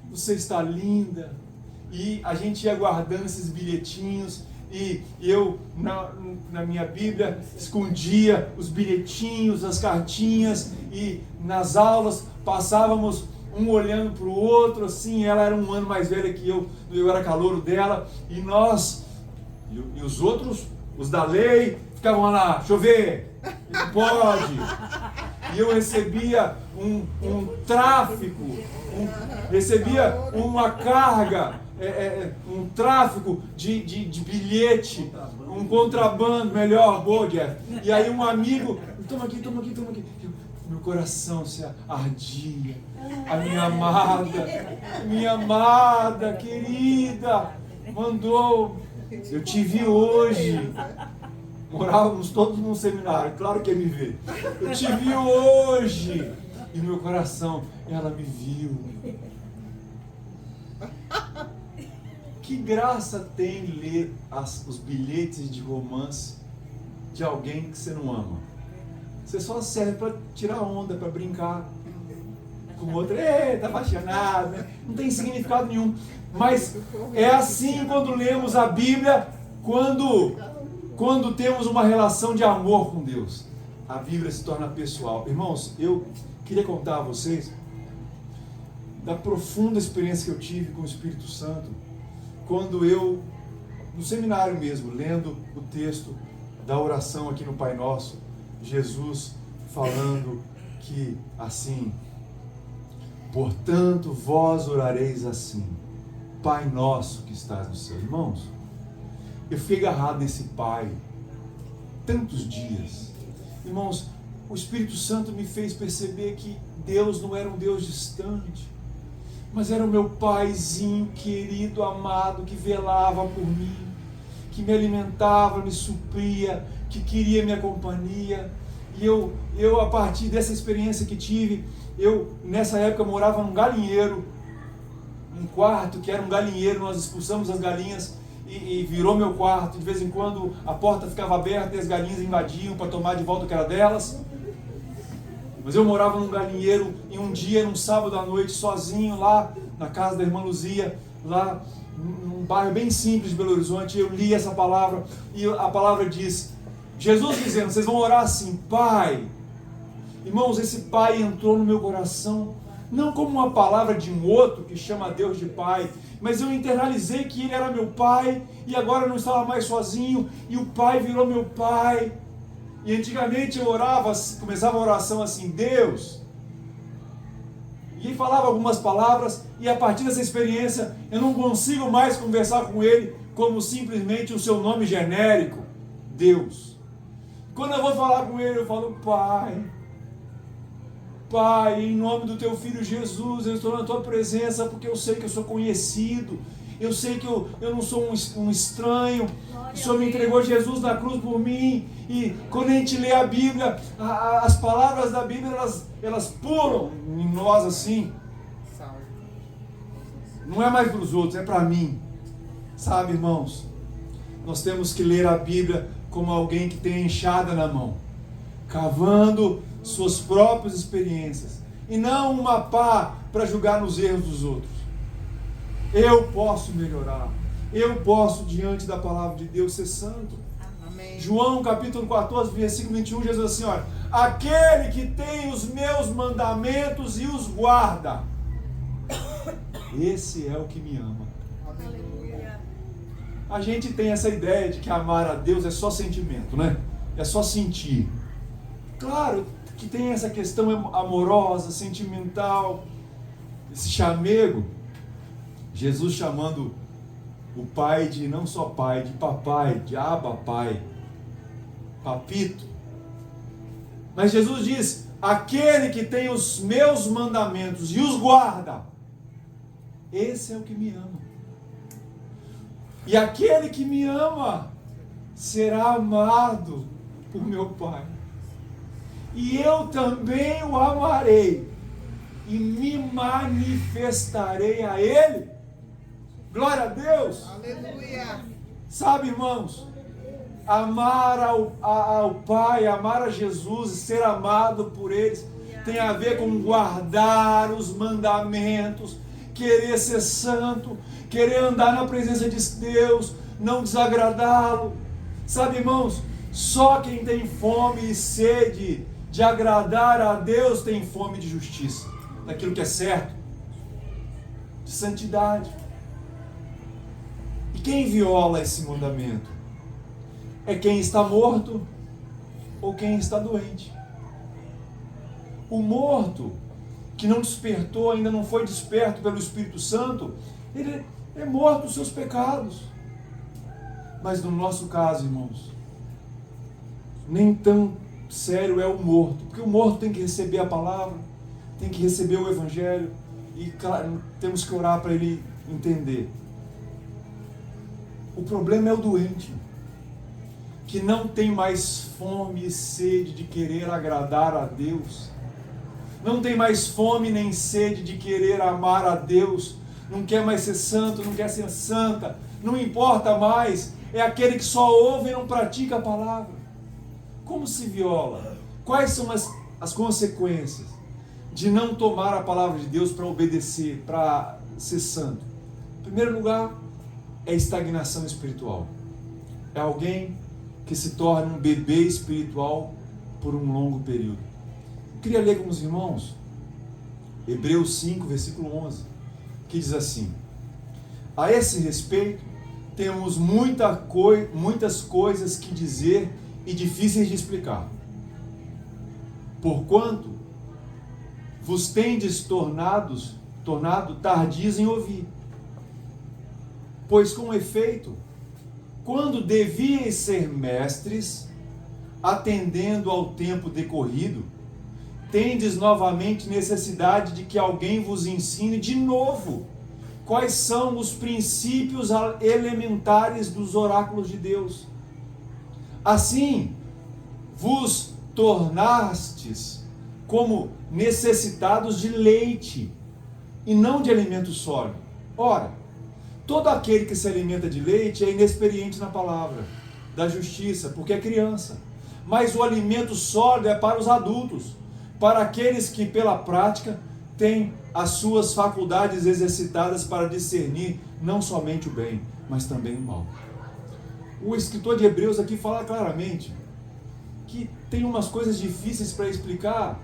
você está linda. E a gente ia guardando esses bilhetinhos. E eu, na minha Bíblia, escondia os bilhetinhos, as cartinhas. E nas aulas passávamos um olhando para o outro, assim. Ela era um ano mais velha que eu era calouro dela. E nós, e os outros, os da lei, ficavam lá: deixa eu ver, não pode. E eu recebia um tráfico, recebia uma carga, um tráfico de bilhete, um contrabando, melhor, boa, Jeff. E aí um amigo: toma aqui. Meu coração se ardia. A minha amada, querida, mandou: eu te vi hoje. Morávamos todos num seminário, claro que ia me ver. Eu te vi hoje. E no meu coração, ela me viu. Que graça tem ler os bilhetes de romance de alguém que você não ama? Você só serve para tirar onda, para brincar com o outro. Tá apaixonado, né? Não tem significado nenhum. Mas é assim quando lemos a Bíblia, quando temos uma relação de amor com Deus. A Bíblia se torna pessoal. Irmãos, eu queria contar a vocês da profunda experiência que eu tive com o Espírito Santo, quando eu, no seminário mesmo, lendo o texto da oração aqui no Pai Nosso, Jesus falando que assim, portanto vós orareis assim, Pai Nosso que estás no céu. Irmãos, eu fiquei agarrado nesse Pai tantos dias. Irmãos, o Espírito Santo me fez perceber que Deus não era um Deus distante, mas era o meu Paizinho querido, amado, que velava por mim, que me alimentava, me supria, que queria minha companhia. E eu a partir dessa experiência que tive, eu nessa época morava num galinheiro, um quarto que era um galinheiro, nós expulsamos as galinhas e virou meu quarto. De vez em quando a porta ficava aberta e as galinhas invadiam para tomar de volta o que era delas. Mas eu morava num galinheiro e um dia, num sábado à noite, sozinho lá na casa da irmã Luzia, lá num bairro bem simples de Belo Horizonte, eu li essa palavra e a palavra diz, Jesus dizendo, vocês vão orar assim, Pai. Irmãos, esse Pai entrou no meu coração, não como uma palavra de um outro que chama Deus de Pai, mas eu internalizei que Ele era meu Pai e agora eu não estava mais sozinho e o Pai virou meu Pai. E antigamente eu orava, começava a oração assim, Deus, e falava algumas palavras, e a partir dessa experiência eu não consigo mais conversar com Ele como simplesmente o seu nome genérico, Deus. Quando eu vou falar com Ele, eu falo, Pai, Pai, em nome do Teu Filho Jesus, eu estou na Tua presença porque eu sei que eu sou conhecido, eu sei que eu não sou um estranho. O Senhor me entregou Jesus na cruz por mim. E quando a gente lê a Bíblia, as palavras da Bíblia, elas pulam em nós assim. Não é mais para os outros, é para mim. Sabe, irmãos? Nós temos que ler a Bíblia como alguém que tem a enxada na mão, cavando suas próprias experiências, e não uma pá para julgar nos erros dos outros. Eu posso melhorar. Eu posso, diante da palavra de Deus, ser santo. Amém. João capítulo 14, versículo 21, Jesus assim, olha, aquele que tem os meus mandamentos e os guarda, esse é o que me ama. Aleluia. A gente tem essa ideia de que amar a Deus é só sentimento, né? É só sentir. Claro que tem essa questão amorosa, sentimental, esse chamego. Jesus chamando o Pai de não só Pai, de Papai, de Abba Pai, Papito. Mas Jesus diz, aquele que tem os meus mandamentos e os guarda, esse é o que me ama. E aquele que me ama será amado por meu Pai. E eu também o amarei e me manifestarei a Ele. Glória a Deus. Aleluia. Sabe, irmãos, amar ao Pai, amar a Jesus e ser amado por eles tem a ver com guardar os mandamentos, querer ser santo, querer andar na presença de Deus, não desagradá-lo. Sabe, irmãos, só quem tem fome e sede de agradar a Deus tem fome de justiça, daquilo que é certo, de santidade. E quem viola esse mandamento? É quem está morto ou quem está doente. O morto, que não despertou, ainda não foi desperto pelo Espírito Santo, ele é morto dos seus pecados. Mas no nosso caso, irmãos, nem tão sério é o morto, porque o morto tem que receber a palavra, tem que receber o Evangelho, e claro, temos que orar para ele entender. O problema é o doente, que não tem mais fome e sede de querer agradar a Deus, não tem mais fome nem sede de querer amar a Deus, não quer mais ser santo, não quer ser santa, não importa mais, é aquele que só ouve e não pratica a palavra. Como se viola? Quais são as consequências de não tomar a palavra de Deus para obedecer, para ser santo? Em primeiro lugar, é estagnação espiritual. É alguém que se torna um bebê espiritual por um longo período. Eu queria ler com os irmãos Hebreus 5, versículo 11, que diz assim: a esse respeito, temos muitas coisas que dizer e difíceis de explicar. Porquanto vos tendes tornado tardios em ouvir. Pois com efeito, quando devíeis ser mestres, atendendo ao tempo decorrido, tendes novamente necessidade de que alguém vos ensine de novo quais são os princípios elementares dos oráculos de Deus. Assim, vos tornastes como necessitados de leite e não de alimento sólido. Ora, todo aquele que se alimenta de leite é inexperiente na palavra da justiça, porque é criança. Mas o alimento sólido é para os adultos, para aqueles que pela prática têm as suas faculdades exercitadas para discernir não somente o bem, mas também o mal. O escritor de Hebreus aqui fala claramente que tem umas coisas difíceis para explicar,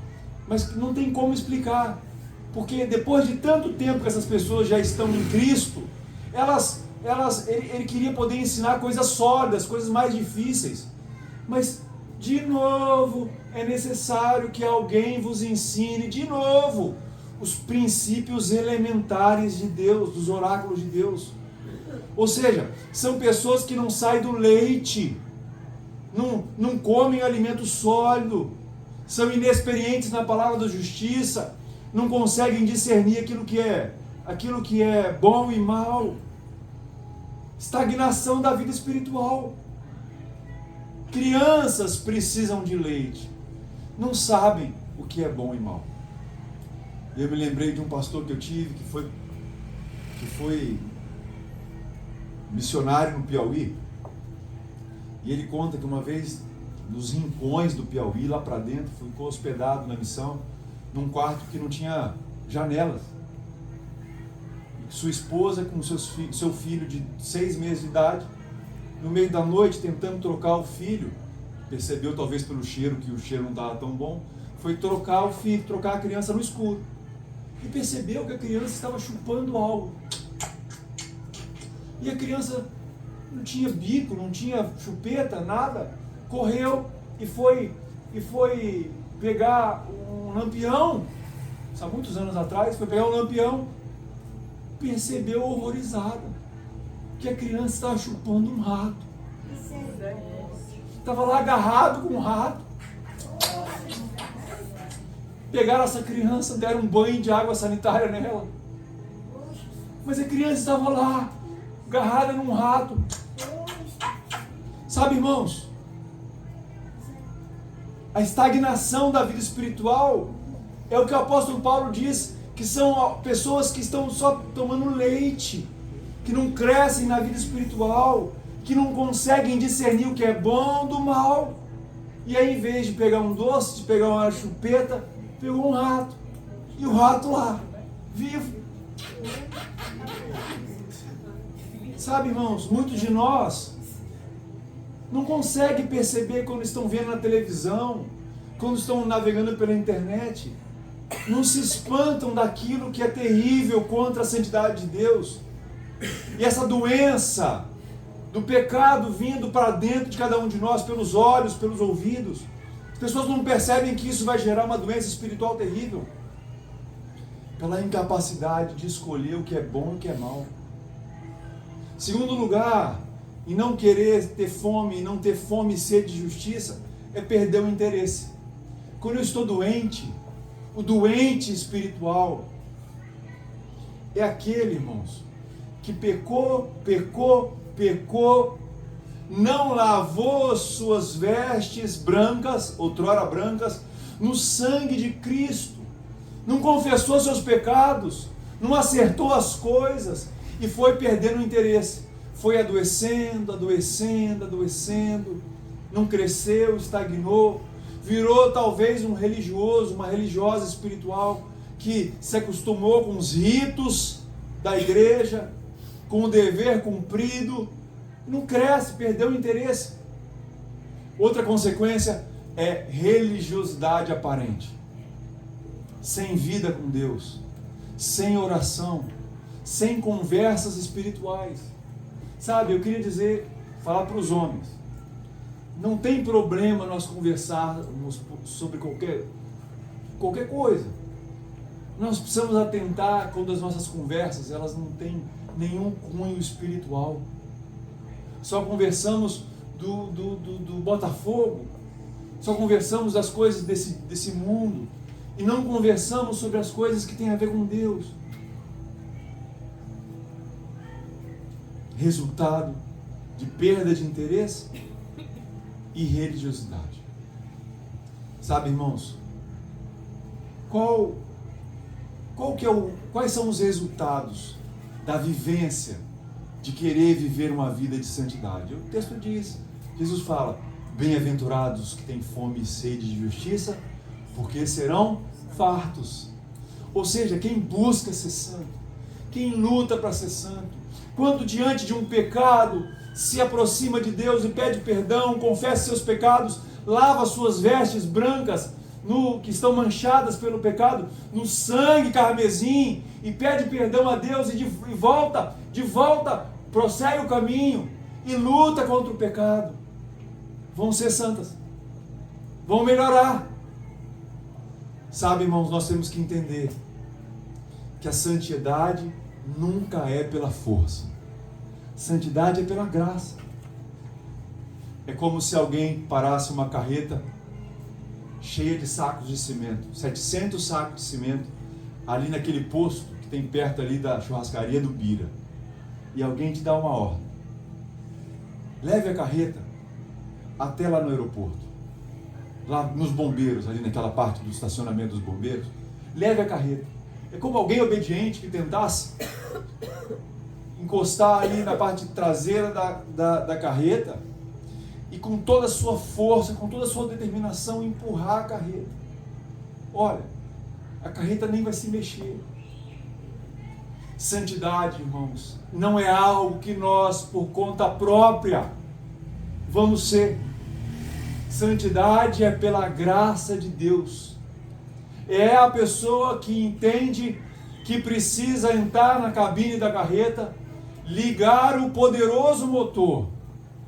mas que não tem como explicar, porque depois de tanto tempo que essas pessoas já estão em Cristo, ele queria poder ensinar coisas sólidas, coisas mais difíceis, mas de novo é necessário que alguém vos ensine de novo os princípios elementares de Deus, dos oráculos de Deus. Ou seja, são pessoas que não saem do leite, não comem alimento sólido, são inexperientes na palavra da justiça, não conseguem discernir aquilo que é bom e mal. Estagnação da vida espiritual. Crianças precisam de leite, não sabem o que é bom e mal. Eu me lembrei de um pastor que eu tive, que foi missionário no Piauí, e ele conta que uma vez, nos rincões do Piauí, lá para dentro, ficou hospedado na missão, num quarto que não tinha janelas. E sua esposa com seu filho de 6 meses de idade, no meio da noite, tentando trocar o filho, percebeu talvez pelo cheiro, que o cheiro não estava tão bom, foi trocar a criança no escuro. E percebeu que a criança estava chupando algo. E a criança não tinha bico, não tinha chupeta, nada. Correu e foi pegar um lampião. Há muitos anos atrás, foi pegar um lampião. Percebeu horrorizado que a criança estava chupando um rato. Estava lá agarrado com um rato. Pegaram essa criança, deram um banho de água sanitária nela. Mas a criança estava lá, agarrada num rato. Sabe, irmãos, a estagnação da vida espiritual é o que o apóstolo Paulo diz, que são pessoas que estão só tomando leite, que não crescem na vida espiritual, que não conseguem discernir o que é bom do mal. E aí, em vez de pegar um doce, de pegar uma chupeta, pegou um rato. E o rato lá, vivo. Sabe, irmãos, muitos de nós não conseguem perceber quando estão vendo na televisão, quando estão navegando pela internet, não se espantam daquilo que é terrível contra a santidade de Deus. E essa doença do pecado vindo para dentro de cada um de nós, pelos olhos, pelos ouvidos, as pessoas não percebem que isso vai gerar uma doença espiritual terrível, pela incapacidade de escolher o que é bom e o que é mal. Segundo lugar, e não querer ter fome, e não ter fome e sede de justiça, é perder o interesse. Quando eu estou doente, o doente espiritual é aquele, irmãos, que pecou, não lavou suas vestes brancas, outrora brancas, no sangue de Cristo, não confessou seus pecados, não acertou as coisas e foi perdendo o interesse, foi adoecendo, não cresceu, estagnou, virou talvez um religioso, uma religiosa espiritual que se acostumou com os ritos da igreja, com o dever cumprido, não cresce, perdeu o interesse. Outra consequência é religiosidade aparente. sem vida com Deus, sem oração, sem conversas espirituais. Sabe, eu queria falar para os homens, não tem problema nós conversarmos sobre qualquer coisa. Nós precisamos atentar quando as nossas conversas, elas não têm nenhum cunho espiritual. Só conversamos do Botafogo, só conversamos das coisas desse mundo, e não conversamos sobre as coisas que têm a ver com Deus. Resultado de perda de interesse e religiosidade. Sabe, irmãos, quais são os resultados da vivência de querer viver uma vida de santidade? O texto diz, Jesus fala, bem-aventurados os que têm fome e sede de justiça, porque serão fartos. Ou seja, quem busca ser santo, quem luta para ser santo, quando diante de um pecado se aproxima de Deus e pede perdão, confessa seus pecados, lava suas vestes brancas, que estão manchadas pelo pecado, no sangue carmesim, e pede perdão a Deus e de volta, prossegue o caminho e luta contra o pecado, vão ser santas, vão melhorar. Sabe, irmãos, nós temos que entender que a santidade nunca é pela força. Santidade é pela graça. É como se alguém parasse uma carreta cheia de sacos de cimento, 700 sacos de cimento, ali naquele posto que tem perto ali da churrascaria do Bira, e alguém te dá uma ordem: leve a carreta até lá no aeroporto, lá nos bombeiros, ali naquela parte do estacionamento dos bombeiros, leve a carreta. É como alguém obediente que tentasse encostar ali na parte traseira da carreta e com toda a sua força, com toda a sua determinação, empurrar a carreta. Olha, a carreta nem vai se mexer. Santidade, irmãos, não é algo que nós, por conta própria, vamos ser. Santidade é pela graça de Deus. É a pessoa que entende que precisa entrar na cabine da carreta, ligar o poderoso motor,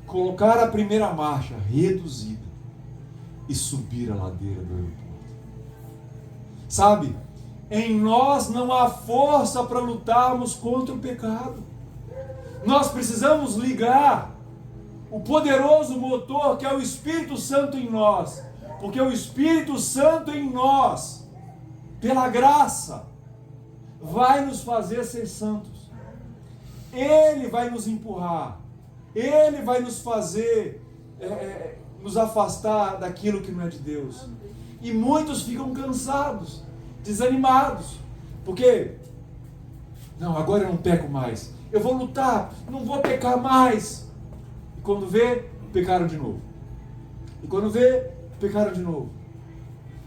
colocar a primeira marcha reduzida e subir a ladeira do aeroporto. Sabe, em nós não há força para lutarmos contra o pecado. Nós precisamos ligar o poderoso motor que é o Espírito Santo em nós, porque o Espírito Santo em nós, pela graça, vai nos fazer ser santos. Ele vai nos empurrar, Ele vai nos fazer nos afastar daquilo que não é de Deus. E muitos ficam cansados, desanimados, porque não, agora eu não peco mais, eu vou lutar, não vou pecar mais. E quando vê, pecaram de novo. E quando vê, pecaram de novo.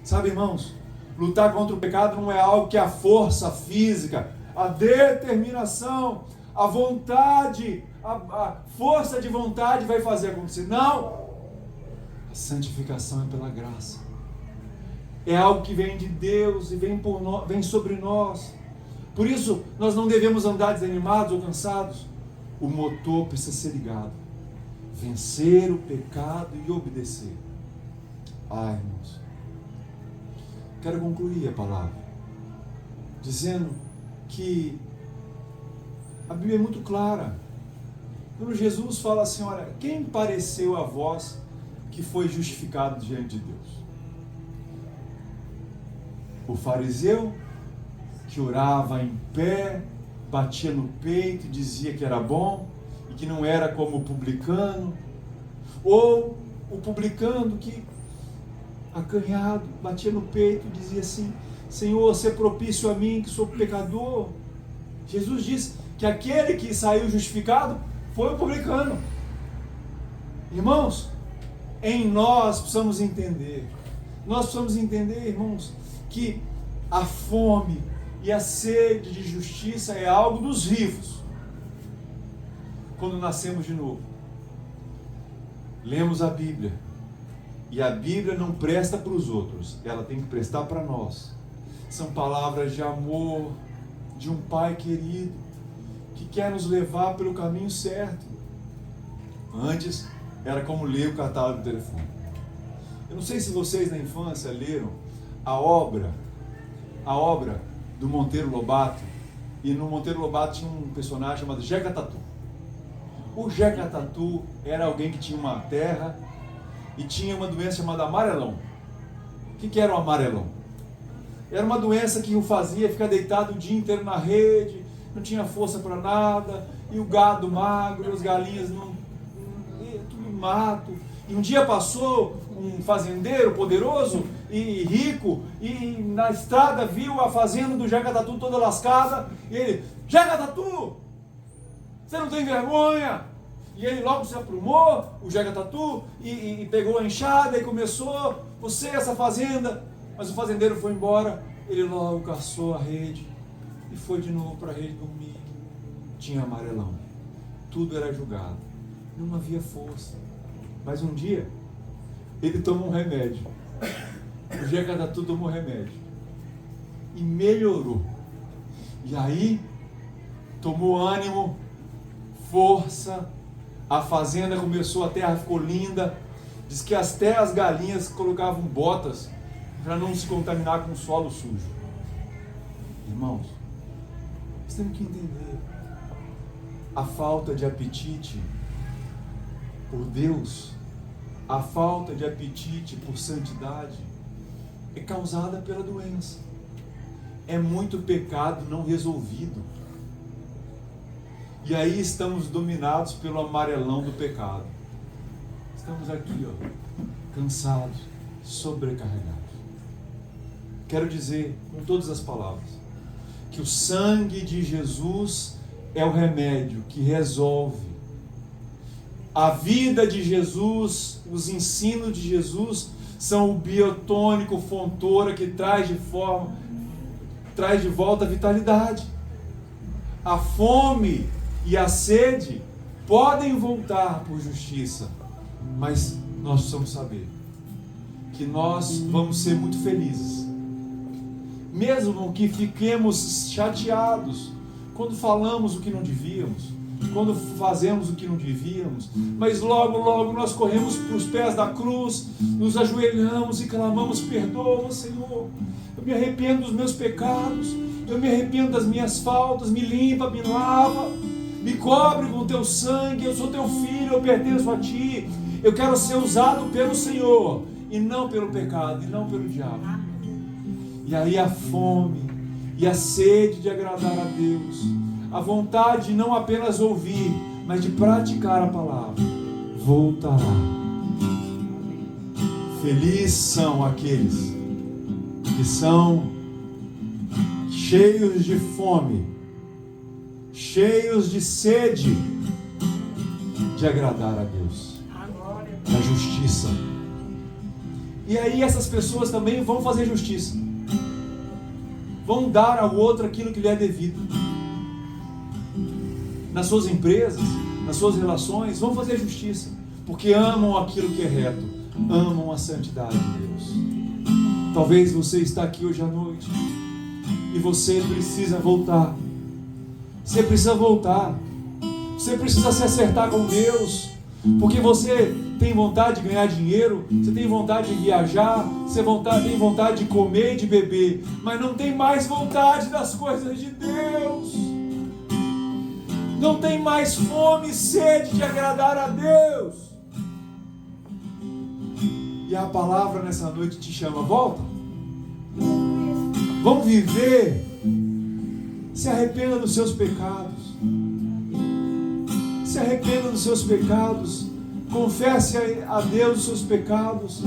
Sabe, irmãos, lutar contra o pecado não é algo que a força física, a determinação, a vontade, a força de vontade vai fazer acontecer. Não! A santificação é pela graça. É algo que vem de Deus e vem sobre nós. Por isso, nós não devemos andar desanimados ou cansados. O motor precisa ser ligado. Vencer o pecado e obedecer. Irmãos, quero concluir a palavra dizendo que a Bíblia é muito clara. Quando Jesus fala assim, olha, quem pareceu a vós que foi justificado diante de Deus? O fariseu que orava em pé, batia no peito e dizia que era bom e que não era como o publicano, ou o publicano que, acanhado, batia no peito e dizia assim, Senhor, se propício a mim que sou pecador. Jesus diz que aquele que saiu justificado foi o publicano. Irmãos, em nós precisamos entender, irmãos, que a fome e a sede de justiça é algo dos vivos. Quando nascemos de novo, lemos a Bíblia, e a Bíblia não presta para os outros, ela tem que prestar para nós. São palavras de amor, de um Pai querido, que quer nos levar pelo caminho certo. Antes, era como ler o catálogo do telefone. Eu não sei se vocês na infância leram a obra do Monteiro Lobato, e no Monteiro Lobato tinha um personagem chamado Jeca Tatu. O Jeca Tatu era alguém que tinha uma terra e tinha uma doença chamada amarelão. O que era o amarelão? Era uma doença que o fazia ficar deitado o dia inteiro na rede, não tinha força para nada, e o gado magro, as galinhas tudo em mato. E um dia passou um fazendeiro poderoso e rico, e na estrada viu a fazenda do Jeca Tatu toda lascada, e ele: Jeca Tatu, você não tem vergonha? E ele logo se aprumou, o Jeca Tatu, e pegou a enxada e começou: você, essa fazenda. Mas o fazendeiro foi embora, ele logo caçou a rede e foi de novo para a rede dormir. Tinha amarelão, tudo era julgado, não havia força. Mas um dia, ele tomou um remédio. O Jeca Tatu tomou remédio e melhorou. E aí, tomou ânimo, força, a fazenda começou, a terra ficou linda. Diz que até as galinhas colocavam botas para não se contaminar com o solo sujo. Irmãos, nós temos que entender: a falta de apetite por Deus, a falta de apetite por santidade é causada pela doença. É muito pecado não resolvido. E aí estamos dominados pelo amarelão do pecado. Estamos aqui, cansados, sobrecarregados. Quero dizer, com todas as palavras, que o sangue de Jesus é o remédio que resolve. A vida de Jesus, os ensinos de Jesus são o biotônico fontora que traz de volta a vitalidade. A fome e a sede podem voltar por justiça, mas nós precisamos saber que nós vamos ser muito felizes, mesmo que fiquemos chateados quando falamos o que não devíamos, quando fazemos o que não devíamos, mas logo, logo nós corremos para os pés da cruz, nos ajoelhamos e clamamos: perdoa, Senhor, eu me arrependo dos meus pecados, eu me arrependo das minhas faltas, me limpa, me lava, me cobre com o teu sangue, eu sou teu filho, eu pertenço a ti, eu quero ser usado pelo Senhor, e não pelo pecado, e não pelo diabo. E aí a fome e a sede de agradar a Deus, a vontade de não apenas ouvir, mas de praticar a palavra, voltará. Felizes são aqueles que são cheios de fome, cheios de sede de agradar a Deus, da justiça. E aí essas pessoas também vão fazer justiça, vão dar ao outro aquilo que lhe é devido. Nas suas empresas, nas suas relações, vão fazer justiça, porque amam aquilo que é reto, amam a santidade de Deus. Talvez você está aqui hoje à noite e você precisa voltar. Você precisa voltar. Você precisa se acertar com Deus, porque você tem vontade de ganhar dinheiro, você tem vontade de viajar, você tem vontade de comer e de beber, mas não tem mais vontade das coisas de Deus. Não tem mais fome e sede de agradar a Deus. E a palavra nessa noite te chama: volta. Vamos viver. Se arrependa dos seus pecados. Se arrependa dos seus pecados. Confesse a Deus os seus pecados.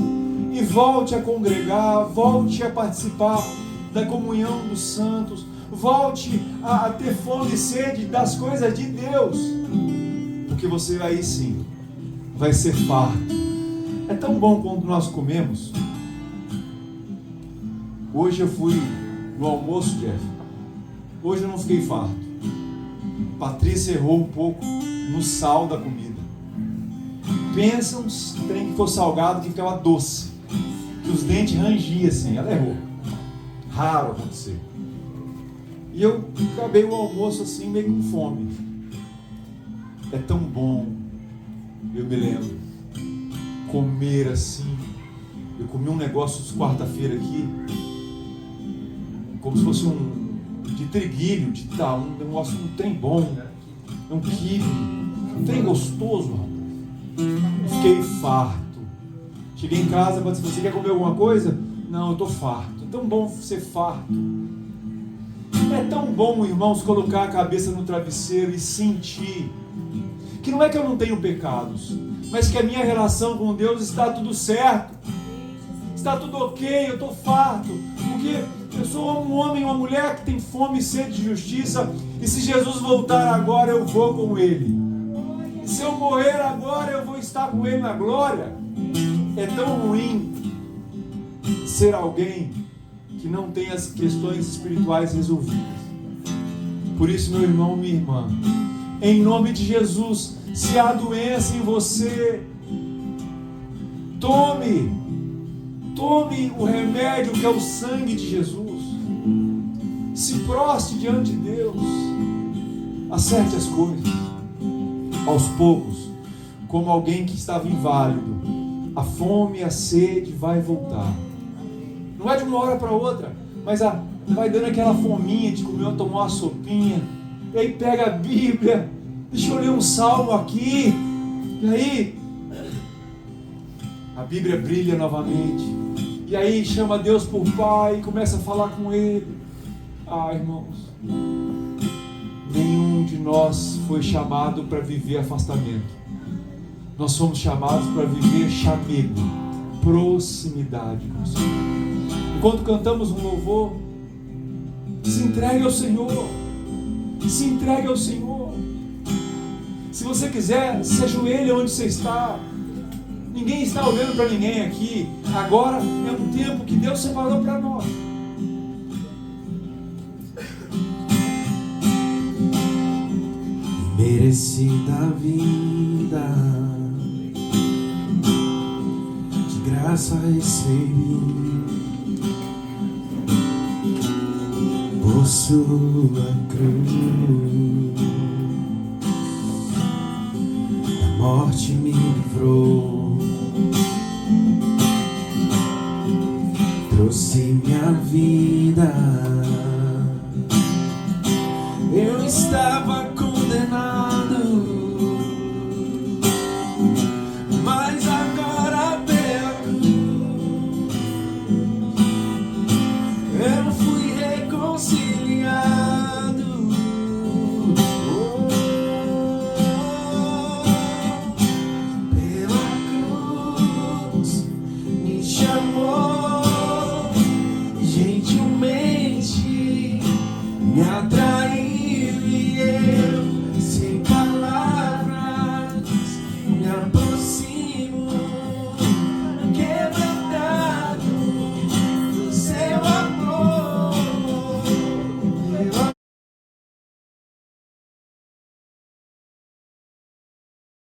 E volte a congregar. Volte a participar da comunhão dos santos. Volte a ter fome e sede das coisas de Deus, porque você aí sim vai ser farto. É tão bom quando nós comemos. Hoje eu fui no almoço, Jeff. Hoje eu não fiquei farto. Patrícia errou um pouco no sal da comida. Pensa um trem que for salgado que ficava doce, que os dentes rangiam assim. Ela errou. Raro acontecer. E eu acabei o almoço assim, meio com fome. É tão bom, eu me lembro, comer assim. Eu comi um negócio de quarta-feira aqui, como se fosse de triguilho, de tal, um negócio, um trem bom, um quibe, um trem gostoso, rapaz. Fiquei farto. Cheguei em casa, mas você quer comer alguma coisa? Não, eu estou farto. É tão bom ser farto. É tão bom, irmãos, colocar a cabeça no travesseiro e sentir que não é que eu não tenho pecados, mas que a minha relação com Deus está tudo certo, está tudo ok, eu estou farto, porque eu sou um homem, uma mulher que tem fome e sede de justiça, e se Jesus voltar agora, eu vou com Ele. E se eu morrer agora, eu vou estar com Ele na glória. É tão ruim ser alguém que não tem as questões espirituais resolvidas. Por isso, meu irmão, minha irmã, em nome de Jesus, se há doença em você, tome o remédio que é o sangue de Jesus. Se proste diante de Deus. Acerte as coisas. Aos poucos, como alguém que estava inválido, a fome e a sede vai voltar. Não é de uma hora para outra, mas vai dando aquela fominha de comer ou tomar uma sopinha. E aí pega a Bíblia, deixa eu ler um salmo aqui. E aí a Bíblia brilha novamente. E aí chama Deus por Pai e começa a falar com Ele. Irmãos, nenhum de nós foi chamado para viver afastamento. Nós fomos chamados para viver chamego, proximidade com o Senhor. Enquanto cantamos um louvor, se entregue ao Senhor. Se entregue ao Senhor. Se você quiser, se ajoelhe onde você está. Ninguém está olhando para ninguém aqui. Agora é um tempo que Deus separou para nós. Merecida vida, de graça recebi, por sua cruz, da morte me livrou, trouxe minha vida. Eu estava condenado, mas agora pela cruz eu fui reconciliado. Pela cruz me chamou, gentilmente me atraiu.